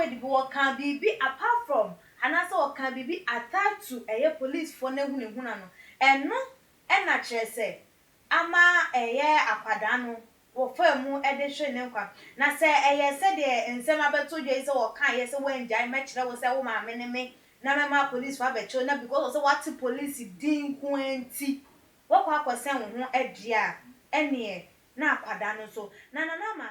word bi wo kan bibi apart from anasa wo kan bibi attached to police for na hunahuna no eno na kire se ama akwada no wo fa mu de hwe ne nkwa na se se de nsem abeto dwe se wo kan se wo njai ma kire wo se wo ma me ne me na me ma police fa be cho na because so what police din kwenti wo kwa akosen wo ho adua ene na akwada no so na ma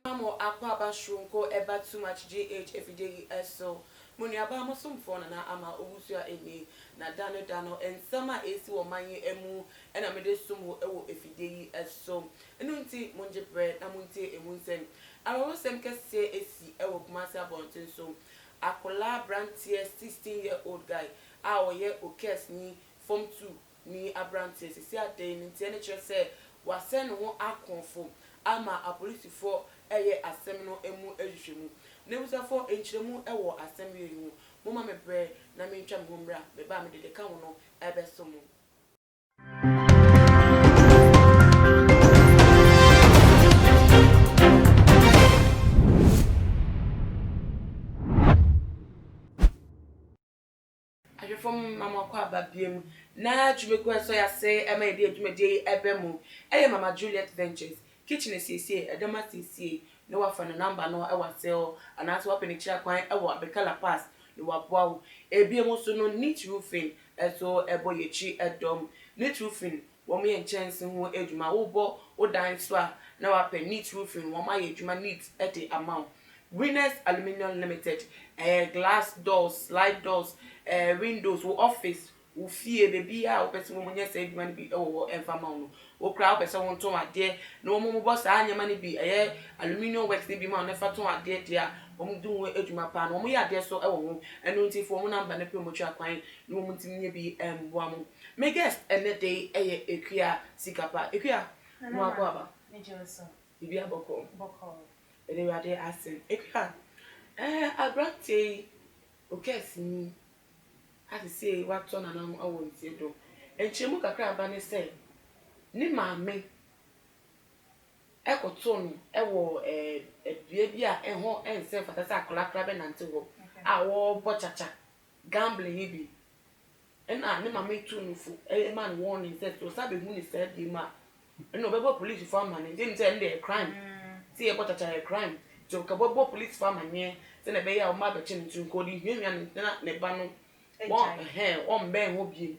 Mamo akwa bashunko eba too much GH everyday so muni aba musumfo na ama owusua eni na dano ensama esi wo manye emu ena mede sumu ewo efidei so enu nti monje bread na munti emunsem awo sem kese esi ewo kumasi abonten so akola brantier 16-year-old guy a oye okes ni form 2 ni abrantier sisi ade ni nti ene kire se wasen ho akonfo ama a police for eye asem no emu ehwehwemu na busafo enchiremu ewo asem yehu moma mebre na mentwa me homra be ba me de ka wo no ebesomo from mama kwa babiem na dwumekwa so ya se ema ede dwumede ebemu eye mama Juliet Ventures kitchen esiesie edema siesie na wafa na number no e wasel anaso wapeni kira kwan e wa bekala pass ni waboawo ebiem so no neat roofing eso eboyechi edom neat roofing wo me enchanse ho edwuma wo bo wo dan so a na wape neat roofing wo ma ye edwuma neat ete amount Winners Aluminium Limited glass doors slide doors windows wo office wo fie bebi a wo pese mo nya say edwuma ni bi wo enfama no wo kra wo pese wo nton ade na wo mo bo sa anyama ni bi aluminium works ni bi ma na fa ton ade dia wo mo dun edwuma pa na wo ya ade so wo ho eno nti fo mo number na pe mo twa kwan na wo mo tinye bi boa mo me guest ene day ekua sikapa ekua mo akwa ba me jeso bibi aboko ede wade asen ekua abrante okesi ni ati say wato na na awo ntie do enchemu kakra aba ne say ni maame ekoto no ewo bia bia eho ense fatasa akolakra be nante wo awo bochacha gambling bi ena ni maame tu no fu man warning say to sabe hu ni say di ma ena obebo police for man dey say ndey crime see e bochacha e crime to ka bobo police for man ye say na be ya o ma be chin tun ko di hwehwa na ne ba no on ben ho bie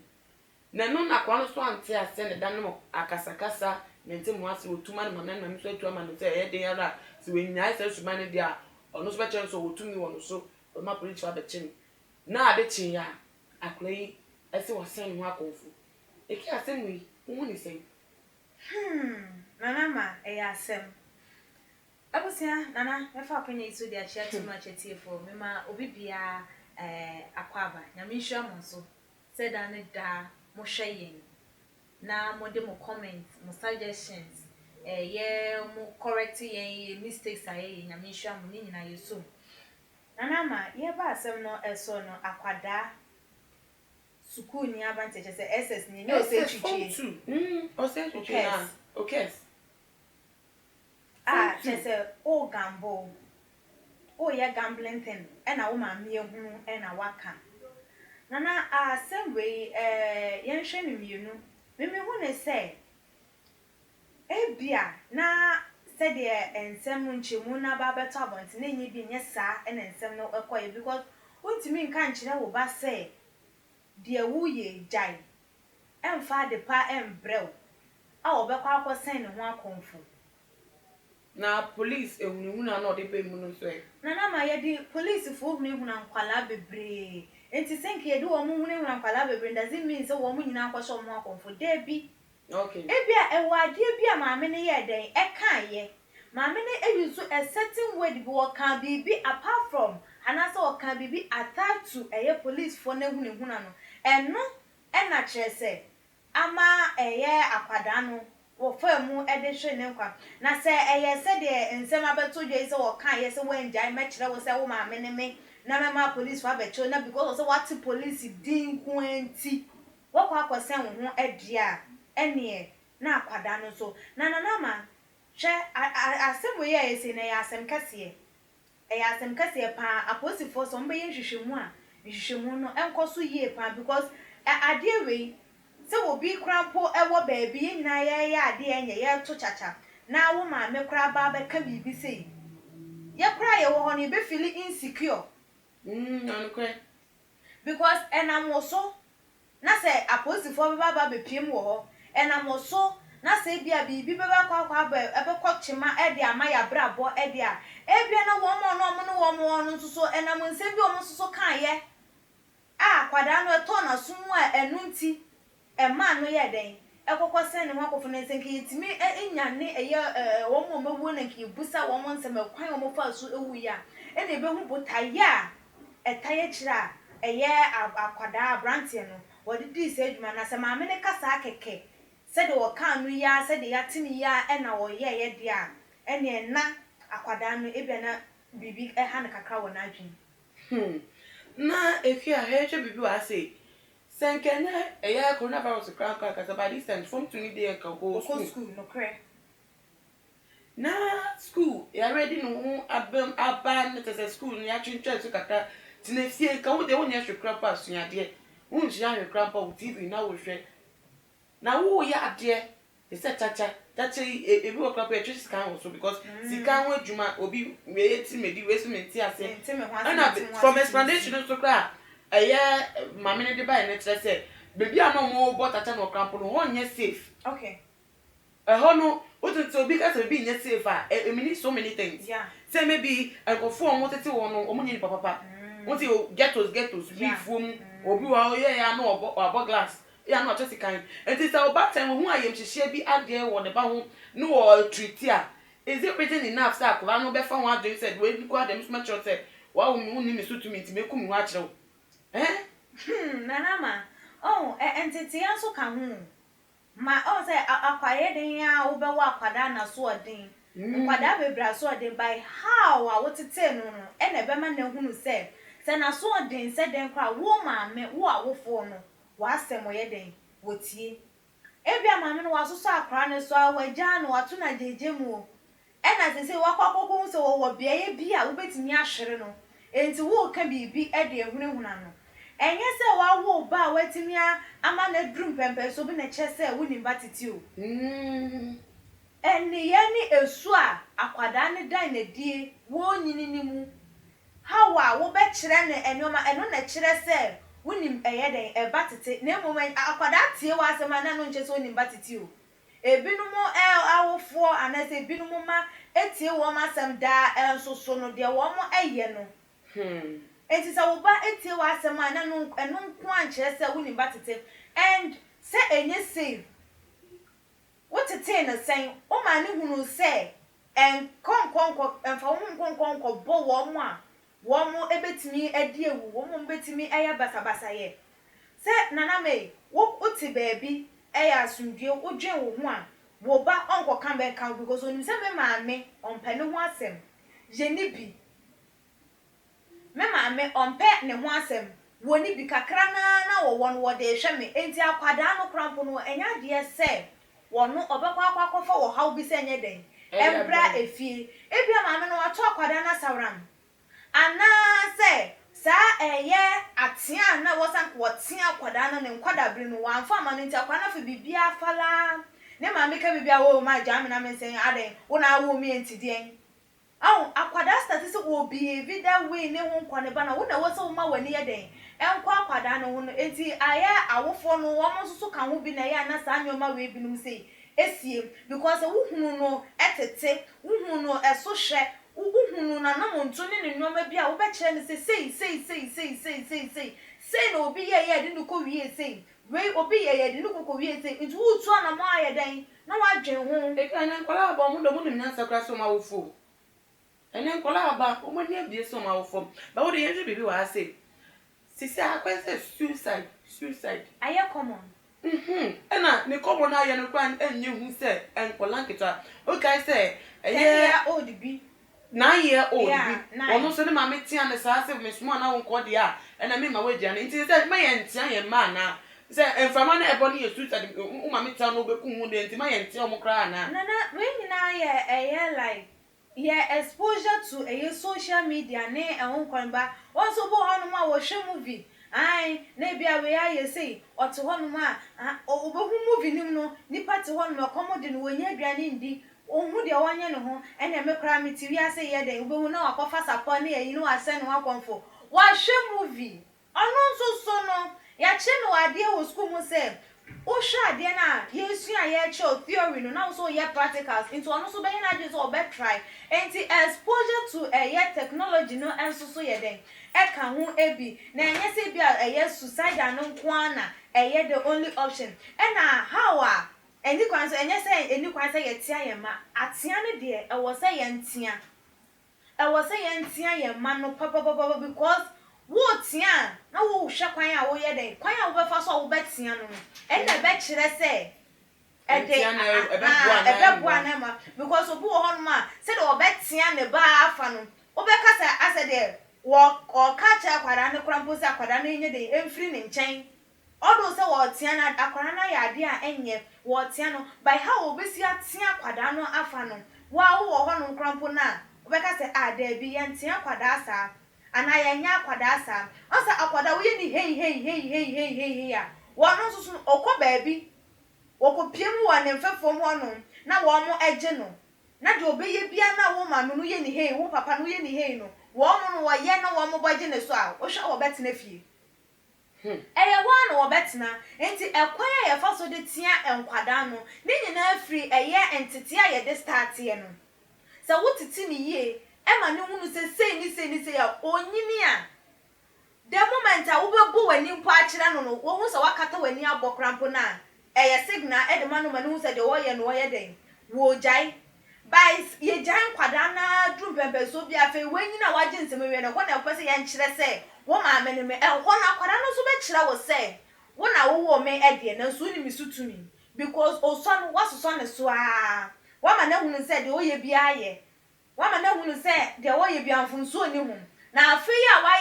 na no na kwa no so ante ase ne dan no akasakasa ne ntem ho ase otuma ne mama na so atu ama no say e den ara se we nyai se suma ne dia ono so be chen so otumi wono so o ma police fa be chen na ade chen ya aklai ase wo sen ho akonfu eki asem wi hu ni sen nana ma asem abusia nana me fa kwanya iso dia chia too much etiefo me ma obi bia akwaba nyamehwa mo so said and da mo hweyen na mo de mo comments mo suggestions mo correct yen mistakes aye nyamehwa mo ni nyina yeso nana ma ye ba asem no eso no akwada school ni advantage say ss ni no say chichi o say chichi na okay chese o gamble o ya gambling thing na wo ma me hu na waka nana same way yen hwe ni mienu me hu ne say ebia na said the ensem nchemu na ba beto abonti na enyi bi nye saa na ensem no ekoye because untimi nka nkyere wo ba say de wuye jai emfa de pa embrew a obekwa akosen ne ho akonfo na police ehunhuna na ode be mu no so nana ma ye di police fo hunhuna nkwala bebre enti senke ye di wo mu hunhuna nkwala bebre does it mean say wo mu nyina akosho mu akonfo de bi okay ebia ewade bia maame ne ye den kan ye maame ne use a certain word bi wo kan bibi apart from anasa wo kan bibi attached to police for na hunhuna no eno na kire se ama akwada no wo fa mu de hwe ne nkwa na se se de nsem abeto dwe se wo kan ye se wo njai ma kire wo se wo maame ne me na mema police wa becho na because of what police din kwenti wo kwa kwase wo ho adia ene na akwada no so na ma hwe asem we ya ese na ya asem kase asem kase pa aposifo so mbe nhwehwemu a nhwehwemu no enkoso yie pa because ade we se obi krampo ewo baabi nyina ye ade enye ye to chacha na wo ma me kra ba be ka bibi sei ye kra ye wo ho ne be feel insecure okay. because enamoso na se aposifo ba be piem wo ho enamoso na se bia bibi be ba kwa ba ebe kwchima e de ama ya brabo e de a ebia na wo mo no no so enam nsem bi wo so kan ye kwada no eto na sumu a enunti e ma no ye den ekokọ se ne wakofo na nsen ke yitimi enya ne eye wo mo mewu na ke busa wo mo nsem kwan wo fa so ewu ya e na ebe hu botaya etaye kira eye akwada brantie no wodi di se adwuma na se ma me ne kasa akeke se de wo kan no ya se de ya timi ya e na wo ye dia e ne na akwada no ebe na bibi ha ne kakra wo na adwin na efi a heche bibi wa say senkene eya coronavirus kran kasa by this time from to need dey ka go school no kre na school ya ready no ho aba na tese school ni atwentwe so kaka tinefie ka wo de wo nya hwekra pa suade wo njia hwekra pa wo tv na wo hwe na wo ya ade ese chacha ebi wo kra pa etwe scan wo so because sika ho adwuma obi we yeti medi we so menti ase na from explanation so kra aya mama ne de ba ne kire se bebi ano mo bo tata no krampo no ho nye safe okay ho no otuntu obi ka se bi nye safe a mean so many things yeah say maybe alkofo omo tete wo no omo nyi papa won't you ghettos be fom obi wa ye ya no obo glass ya no chesi kan enti say oba time hu ayem hihye bi ade wo ne ba ho no wo treat a is it written enough say akwa no be fa ho ade said we go dem smart short say wa wo ni me so to me meku mi ho a kire nana ma entity anso ka hu ma say akwaye den ya wo be wa akwada na so odin nkwada bebra so odin by how a wotete no no e na be ma na hunu say na so odin say den kwa wo ma me wo awofo no wa asem ye den wotie ebia ma me no wa so akra ne so awagya no wato na jeje mu e na se wakwakwoko so wo bia bi a wo betimi ahwere no enti wo ka bibi e de ehunehuna no enye se wa wo ba wetimi ama na drum pempe so bi na che se wo nimba titi o eni ye ni esu a akwada ne dan na die wo nyini ni mu hawa wo be kire ne enoma eno na kire se wo nim eye den e batete na moment akwada tie wa asema na no nche se wo nimba titi o ebinum awofo anase ebinum ma etie wo ma asem da ensoso no de wo mo eye no enti sa wo ba etie wa asem na no eno nko anche se wo nimba tete and se enye save what to say na saying o ma ni hunu se en kon en fa kon bo wo mo ebetimi ade ewu wo mo betimi eya basabasa ye se nana me wo uti baby eya asundie wo dwen wo ho a wo ba onko kan be kan because onim se me maame onpe ne ho asem je ni bi me maame onpe ne ho asem wo ni bi kakra na wo won wo de hwe me enti akwada no krampo no enya de se wono obekwa akwa wo haw bi se enye den embra efie ebia maame no wato akwada na sawram ana se sa eye atia na wosan wotia akwada na ne nkwada biri no wanfa ma no nti akwada na fe bibia fala ne maame ka bibia wo ma jam na me sen aden wo na wo mi entidien akwada start se wo behave that way ne ho nkwane ba na wo na wo se wo ma wani ye den enkwa akwada no ho no enti aya awofo no wo mo so ka ho bi na ya na sa anyoma we binum sei esie because wo hunu no etete wo hunu no eso hwe wo hunu na na monto ne nnoma bi a wo be kire ne sei na obi ye de no ko wie sei we obi ye de no ko wie sei enti wo tu na mo aye den na wa dwen ho e kan na kwala ba mo do mo nim na sakra so ma wo fo ene kwala ba o mo ni abie so ma wo fo ba wo de yenju bibi wa say sisi akwese suicide aye common ena ne common na ye no kwan enye hu se enkola nketa o kai se eye old bi 9-year-old Yeah, bi 9. ono so ne mama tia ne saa se me small na won ko de a na me ma wagya ne nti say me ye ntia ye ma na say enfama na ebo ne ye suit ade mama tia no be ku hu de nti ma ye ntia omo kra na Nana, when you now yeah, like yeah, exposure to a social media ne ehun kwanba. Also bo hanu ma wo hwe movie. Ai, na bia we ya say, or to hanu ma obohu movie nim no, nipa te hanu ma komodi no wonya aduane ndi. Ohu de wanye no ho, ene me kra me ti wi ase ye de obohu na wakofa sapa ne yi no ase no akonfo. Wa hwe movie. Ono nso so no, ya che no ade wo school mu say Osha de na yesu a ye cho theory no na so ye practicals into ono so be na je so be try enti exposure to ye technology no enso so ye den e ka ho ebi na enye se bi a ye suicide no nko na ye the only option e na how a eni kwan so enye se eni kwan se ye tia ye ma atia ne de e wo se ye ntia ye ma no papa because wo tia na wo hwe kwan a wo ye den kwan a wo be fa so wo be tia no e na be kire se e de ebe bua na ma because obu wo hon ma se de wo be tia ne ba afa no wo be kasa ase de wo ka cha kwara ne krampo se akwara na enye de emfiri ne nchen odo se wo tia na akwara na ya de a enye wo tia no by how wo be si atia kwada no afa no wa wo hon krampo na wo be kasa a de bi ye ntia kwada asa ana ya nya akwada asa osa akwada wo ye ni hey ya wono so okọ baabi wokopiem wo ne mfefom hono na wo mo eje no na de obeye bia na wo ma no ye ni hey wo papa no ye ni hey no wo mo no wo ye na wo mo boje ne so a wo hwa wo betena fie eye wo na wo betena enti ekwan ya fa so de tia enkwada no ne nyina afri eye entete a ye de start ye no se wo titi ni ye ema ne hunu se sei ya onyini a the moment a wo be bo wani mpo a kire no no wo hu se wakata wani abokrampo na eye signal e de manu manu se de wo ye no wo ye den wo jai by ye jai kwada na drum pempe so bia fe wanyi na waje nsem we no ko na ko se ye nkire se wo ma me ne me e ho na kwada no so be kire wo se wo na wo wo me e de na so ni misutumi because oson wasoso ne so a wa ma na hunu se de wo ye bia ye wa ma na hunu se de wo ye bia mfunso ni hu na afi ya wa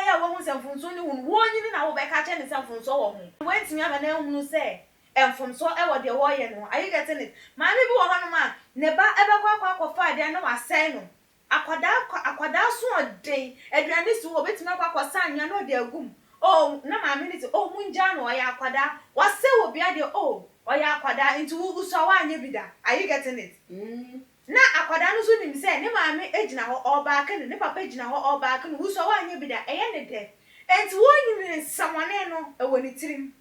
ya wo hu se mfunso ni hu wo nyini na wo be ka che ne se mfunso wo hu wentimi ama na hunu se emfunso e wo de wo ye no are you getting it ma me bi wo hanu ma ne ba ebe kwa fa de na wa sai no akwada so odin aduane si wo betimi kwa sa anya no de agum oh na ma me ni se oh munja no ya akwada wa se wo bia de oh ya akwada into uso wa anya bida are you getting it na akwada no so nim se ne maame ejina ho oba aka ne papa ejina ho oba aka no uso wa anya bida eye ne de enti wonyi ne samone no e woni tirim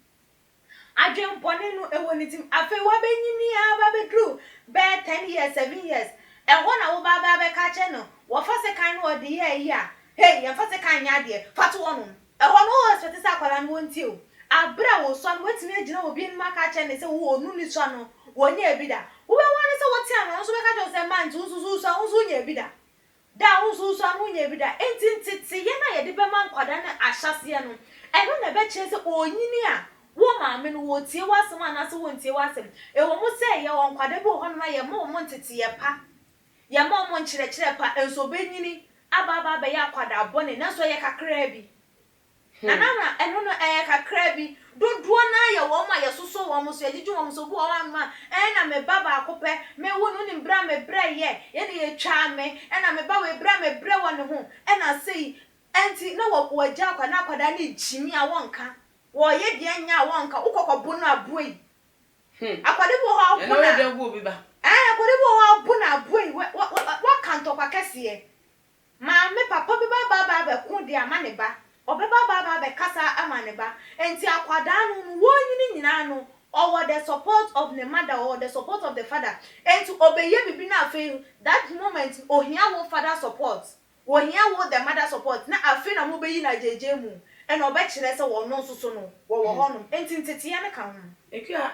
adwen pone no e woni tim afi wa benyini ya ba bedru be 10 years 7 years e ho na wo ba ka che no wo fa se kan no ode ye yi a hey ye fa se kan nya de fa to wono e ho no wo se sa akwada no wonti o abra wo so no wetimi ejina obi en ma ka che ne se wo onu ni so no wonya ebida wo be wan se wo ti an so be ka jo se man tu so nya ebida da so no nya ebida enti ye na ye de be man kwada na ahyase no e no na be che se onyini a wo ma me no wo tie wasem ana se wo ntie wasem e wo mu se ye won kwada bi ho no ye mo ntete ye pa ye mo nkyere pa enso be nyini aba be ya kwada bone na so ye kakra bi na eno no kakra bi dodo na ye wo ma ye soso wo mo so ye jiju wo mo so bu wo ma na me baba akope me wo no ni bra me bra ye de ye twa me na me ba we bra me bra wo ne ho na sei enti na wo ja kwa na kwada ni jimi a wonka wo ye de anya wonka ukokobu no aboi akwade bo ho abu na de wo bi ba akwade bo ho abu na aboi wa kanto kwa kese ma me papa bi ba be ku de amane ba obeba be kasa amane ba enti akwada no wonyini nyina no or the support of the mother or the support of the father enti obeye bibi na afi that moment ohia wo father support ohia wo the mother support na afi na mo beyi na jeje mu ena obekire se wo no soso no wo hono enti ntete ya ne ka ho ekia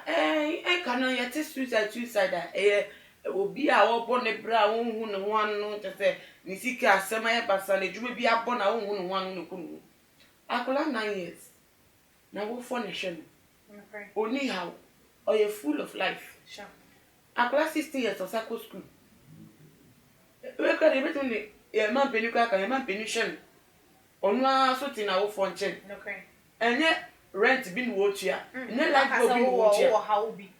ka no yete suicide obi a wo bo ne bra wo hu ne ho anu te se ni sika asema ye basa ne djuma bi abo na wo hu ne ho anu ne kunu akola 9 years na wo for ne hwe no okay only how or you full of life sure akola 16 years of school we ka de betuni ye man peni ka ka ye man peni hwem onu aso ti na wo fo nchen Okay. enye rent bi ni wo tua enye light bill bi ni wo tua wo ha obi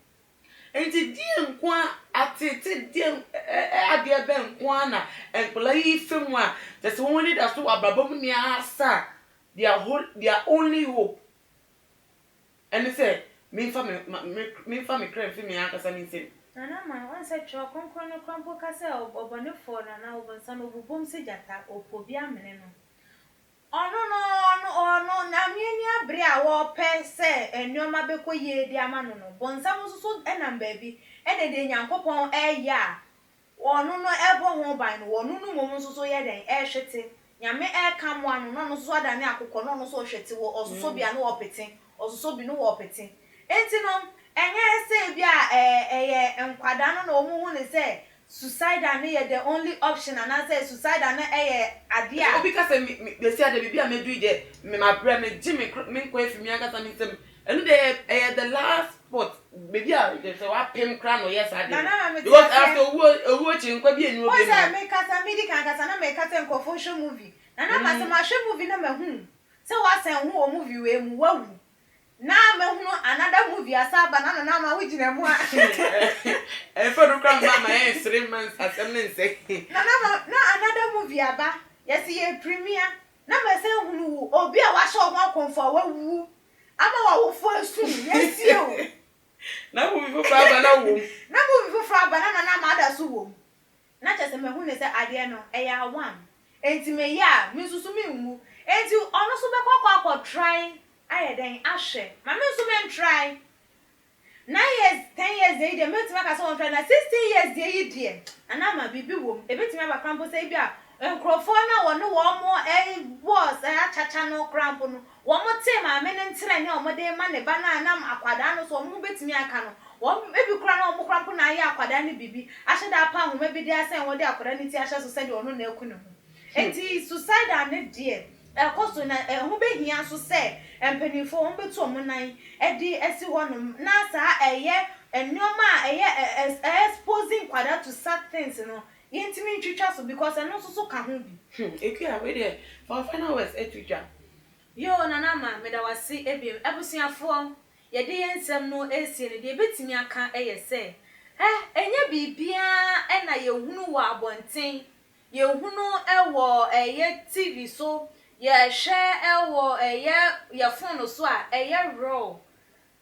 enti die nkwa atete die ade be nkwa na enkola yi femu a just won need aso abrabom ni asa their only hope and say me fa me crave fi me akasa ni say nana ma won say cho konkon no krampo ka say obone fo na obonsa no bubom se jata opobi amene no ono na mieni abre a wo pe se enioma be koye di ama no bonsa mo so enamba bi de nyankopon eya ono no ebo ho ban no ono no mom so ye den hwete nyame ka mo ano no so ada ne akokọ no so hwete wo ososo bia no wo pete ososo bi no wo pete enti no enye se bia enkwada no na omu hu ne se suicide na ye the only option and I say suicide na ade a obi ka say me see ade bibia me do de me ma bre me gi me ko efimi akasa me sem enu de the last spot baby a de say wa pem kra no yes ade because after owo chi nkwa bi enu obi o say me kasa me di kan kasa na me kasa nkofo show movie na ma say ma show movie na me hu say wa say hu o movie we mu wawu na me hu another movie asaba na ma we gina mu a for do kra mama 3 months asem ne say na another movie aba yes ye premiere na me say hu obi a wa show ho konfo wawu ama wa wo fo asu yes you na movie for aba na wo na movie for aba na ma ada so wo na chese me hu ne say ade no eya one enti me ya mi susu mi hu enti ono so be kwakwa try aye den ahwe ma me so me try 9 years 10 years dey me tima ka so on try na 16 years dey dey ana ma bibi wo e betima ba crampo say bia enkrofo na wono wo mo boss achacha no crampo no wo mo te ma me ne ntere ne o mo dey ma ne ba na anam akwada no so mo betimi aka no wo ebi kura na o mo crampo na aye akwada ne bibi ahye da pa ho me bi dey asen wo dey akwada ne ti ahye so say de ono na eku ne ho enti suicide ne dey ekoso na hu be hia so say empenifo hu betu omunan edi esi honum na sa enioma exposing kwada to certain things no yentimi ntwitwa so because eno so ka ho bi ekua we there for final words etwitwa yo nana ma me da wasi ebiem abusuafo ye de yensem no esie ne de betimi aka say enye bibia na ye hunu wa abonten ye hunu ewo TV so ye share ewo ye phone so a raw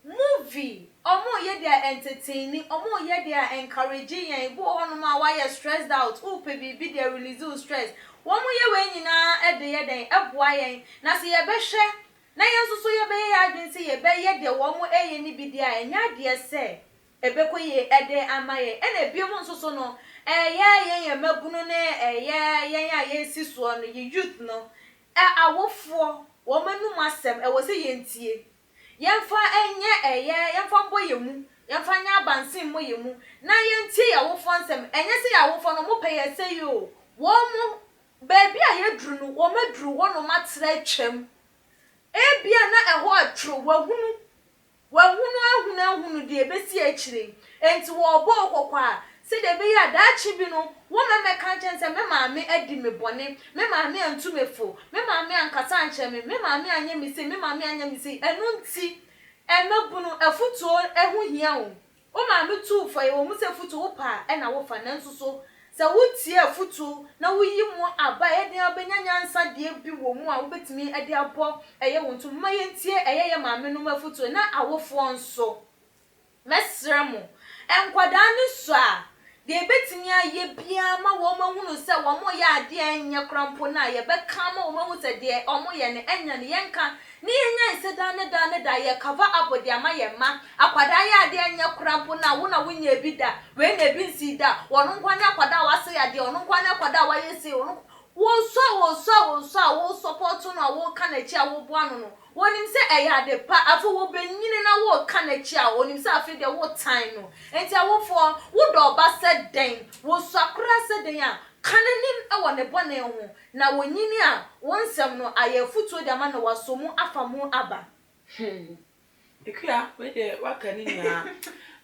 movie omo ye dia entertaining omo ye dia encouraging yen bo hono ma wa ye stressed out upe bibi dia release stress wo mo ye we nyina de ye den eboa yen na se ye be hwe na yen so ye be ye adwen se ye be ye de wo mo ni bi dia enya de se ebe ko ye ede amaye ena bi mo so no ye mabunu ne ye ya si so no ye youth no awofo wo manu masem wo se yentie yemfa enye yemfa mbo yemu yemfa nya abansin mo yemu na yentie ya wofo nsem enye se ya wofo no mo peye se yo wo mo baby a ye duru no wo maduru wo no matre twem ebia na eho atru wahunu de ebesi akire enti wo bo kokwa se de be ya dachi bi no wo me ka chense me maame adi me bone me maame antu mefo me maame ankasa anche me maame anya mi se me maame anya mi se enu nti emabunu efutuo ehu hia o maame tu fo ye wo mu se futu wo pa na wo fa na nsuso se wutie efutu na wuyi mu aba ye de obenya nsa de bi wo mu a wo betimi ade abo eye wontu ma ye ntie eye maame no mafutu na awofo nso mesremo enkwada ne so a de betimi aye bia ma wo mahunu se wo mo ya ade enya krampo na ye be ka ma wo mahu se de omo ye ne enya ne yenka ni enya ise da ye cover up de ama ye ma akwada ya ade enya krampo na wo na wunya bi da we na bi nsi da wono nkwa na akwada wa se ya de wono nkwa na akwada wa ye se wono wo support no wo ka na chi a wo bo anu no wonim se eyade pa afo wo benyine na wo ka na chi a wonim se afi de wo time no enti awofo wo do ba se den wo so akura se den a kananim e wo ne bone ho na wonyini a wonsem no ayefutuo de ama na wasomu afamu aba ekua we de wakani nya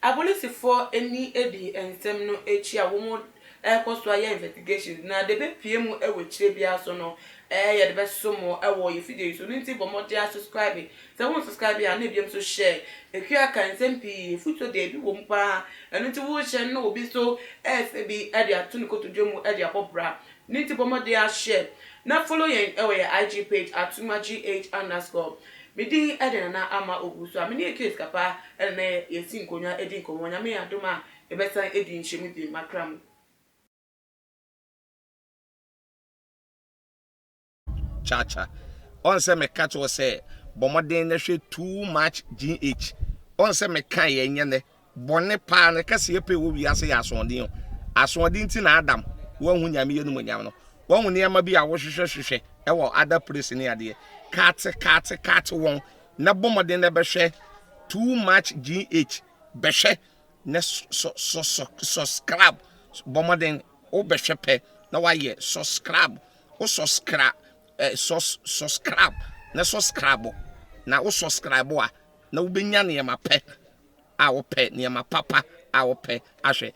abolisi for eni edi ensem no echi a wo mo ɛkɔ so ayɛ investigation na de be pie mu ɛwɔ kyire bia so no yɛ de be so mo ɛwɔ yɛ video so nti bɔ mo dia subscribe sɛ won subscribe ya na ebiem so share ekua kan sempi futo de bi wo mpa ɛno nti wo share no obi so ɛsɛ bi ɛde ato ne kotodwe mu ɛde akɔbra nti bɔ mo dia share na follow yɛn ɛwɔ yɛ IG page @tumagh_. Midi ɛde na ama ogu so amene ekes kapa ɛde na yɛsi nkonwa edi nkonwa nyame adoma ebesan edi nhyemu di makram. Chacha on se me catch was say bomoden na hwe too much GH on se me kan ye nyene bone pa na kase ye pe wo wi ase ya asonden ti na adam wo hu nyame ye no nyam no wo hu ne ma bi a wo hwehwehwehwe e wo other place ne ade kat won na bomoden na be hwe too much GH be hwe na subscribe bomoden o be hwe pe na wa ye subscribe o subscribe subscribe na subscribe na wo subscribe a na wo benya ne ma pe a wo pe ne ma papa a wo pe ahwe